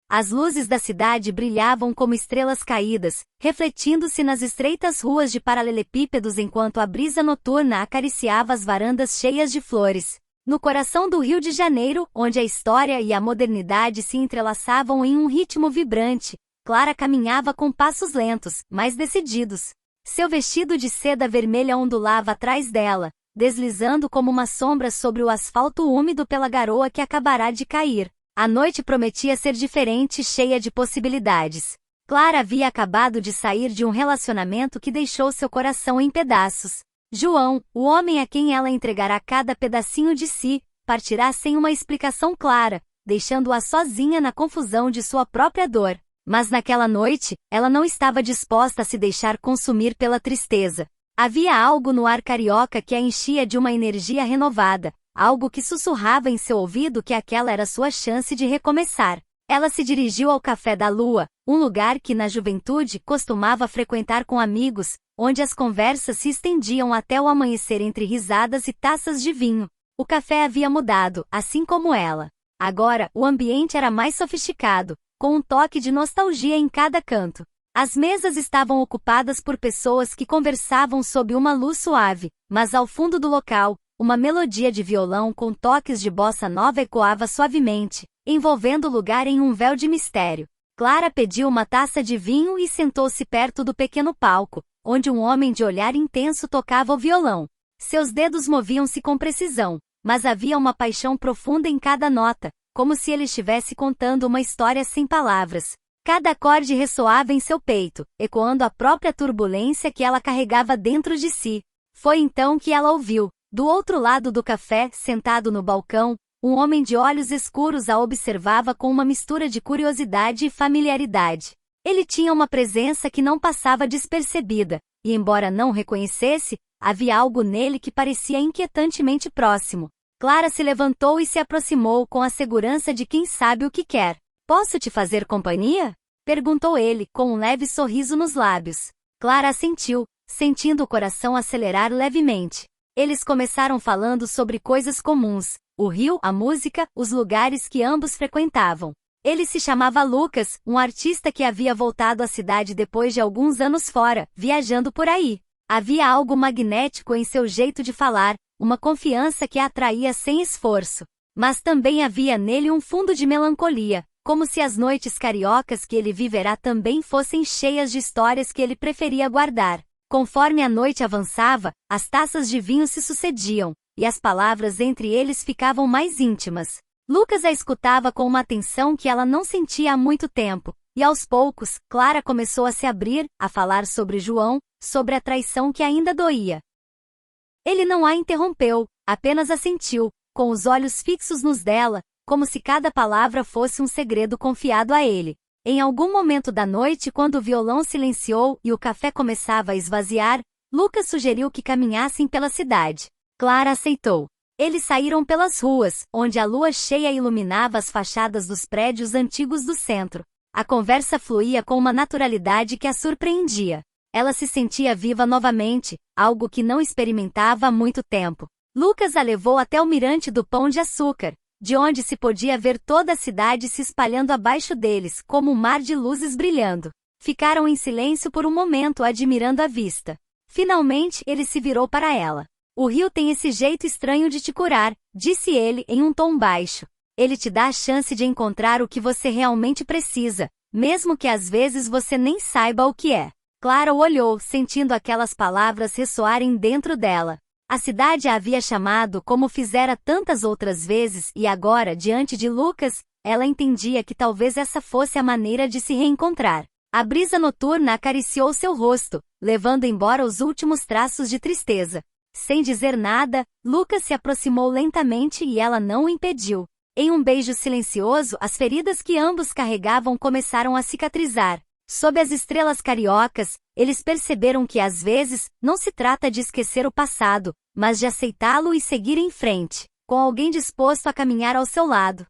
As luzes da cidade brilhavam como estrelas caídas, refletindo-se nas estreitas ruas de paralelepípedos enquanto a brisa noturna acariciava as varandas cheias de flores. No coração do Rio de Janeiro, onde a história e a modernidade se entrelaçavam em um ritmo vibrante, Clara caminhava com passos lentos, mas decididos. Seu vestido de seda vermelha ondulava atrás dela, deslizando como uma sombra sobre o asfalto úmido pela garoa que acabará de cair. A noite prometia ser diferente e cheia de possibilidades. Clara havia acabado de sair de um relacionamento que deixou seu coração em pedaços. João, o homem a quem ela entregará cada pedacinho de si, partirá sem uma explicação clara, deixando-a sozinha na confusão de sua própria dor. Mas naquela noite, ela não estava disposta a se deixar consumir pela tristeza. Havia algo no ar carioca que a enchia de uma energia renovada, algo que sussurrava em seu ouvido que aquela era sua chance de recomeçar. Ela se dirigiu ao Café da Lua, um lugar que na juventude costumava frequentar com amigos, onde as conversas se estendiam até o amanhecer entre risadas e taças de vinho. O café havia mudado, assim como ela. Agora, o ambiente era mais sofisticado, com um toque de nostalgia em cada canto. As mesas estavam ocupadas por pessoas que conversavam sob uma luz suave, mas ao fundo do local, uma melodia de violão com toques de bossa nova ecoava suavemente, envolvendo o lugar em um véu de mistério. Clara pediu uma taça de vinho e sentou-se perto do pequeno palco, onde um homem de olhar intenso tocava o violão. Seus dedos moviam-se com precisão, mas havia uma paixão profunda em cada nota, como se ele estivesse contando uma história sem palavras. Cada acorde ressoava em seu peito, ecoando a própria turbulência que ela carregava dentro de si. Foi então que ela ouviu, do outro lado do café, sentado no balcão, um homem de olhos escuros a observava com uma mistura de curiosidade e familiaridade. Ele tinha uma presença que não passava despercebida, e embora não reconhecesse, havia algo nele que parecia inquietantemente próximo. Clara se levantou e se aproximou com a segurança de quem sabe o que quer. "Posso te fazer companhia?" perguntou ele, com um leve sorriso nos lábios. Clara assentiu, sentindo o coração acelerar levemente. Eles começaram falando sobre coisas comuns, o rio, a música, os lugares que ambos frequentavam. Ele se chamava Lucas, um artista que havia voltado à cidade depois de alguns anos fora, viajando por aí. Havia algo magnético em seu jeito de falar, uma confiança que a atraía sem esforço. Mas também havia nele um fundo de melancolia, como se as noites cariocas que ele viverá também fossem cheias de histórias que ele preferia guardar. Conforme a noite avançava, as taças de vinho se sucediam, e as palavras entre eles ficavam mais íntimas. Lucas a escutava com uma atenção que ela não sentia há muito tempo, e aos poucos, Clara começou a se abrir, a falar sobre João, sobre a traição que ainda doía. Ele não a interrompeu, apenas assentiu, com os olhos fixos nos dela, como se cada palavra fosse um segredo confiado a ele. Em algum momento da noite, quando o violão silenciou e o café começava a esvaziar, Lucas sugeriu que caminhassem pela cidade. Clara aceitou. Eles saíram pelas ruas, onde a lua cheia iluminava as fachadas dos prédios antigos do centro. A conversa fluía com uma naturalidade que a surpreendia. Ela se sentia viva novamente, algo que não experimentava há muito tempo. Lucas a levou até o mirante do Pão de Açúcar, de onde se podia ver toda a cidade se espalhando abaixo deles, como um mar de luzes brilhando. Ficaram em silêncio por um momento admirando a vista. Finalmente, ele se virou para ela. "O rio tem esse jeito estranho de te curar", disse ele em um tom baixo. "Ele te dá a chance de encontrar o que você realmente precisa, mesmo que às vezes você nem saiba o que é." Clara o olhou, sentindo aquelas palavras ressoarem dentro dela. A cidade a havia chamado como fizera tantas outras vezes e agora, diante de Lucas, ela entendia que talvez essa fosse a maneira de se reencontrar. A brisa noturna acariciou seu rosto, levando embora os últimos traços de tristeza. Sem dizer nada, Lucas se aproximou lentamente e ela não o impediu. Em um beijo silencioso, as feridas que ambos carregavam começaram a cicatrizar. Sob as estrelas cariocas, eles perceberam que às vezes, não se trata de esquecer o passado, mas de aceitá-lo e seguir em frente, com alguém disposto a caminhar ao seu lado.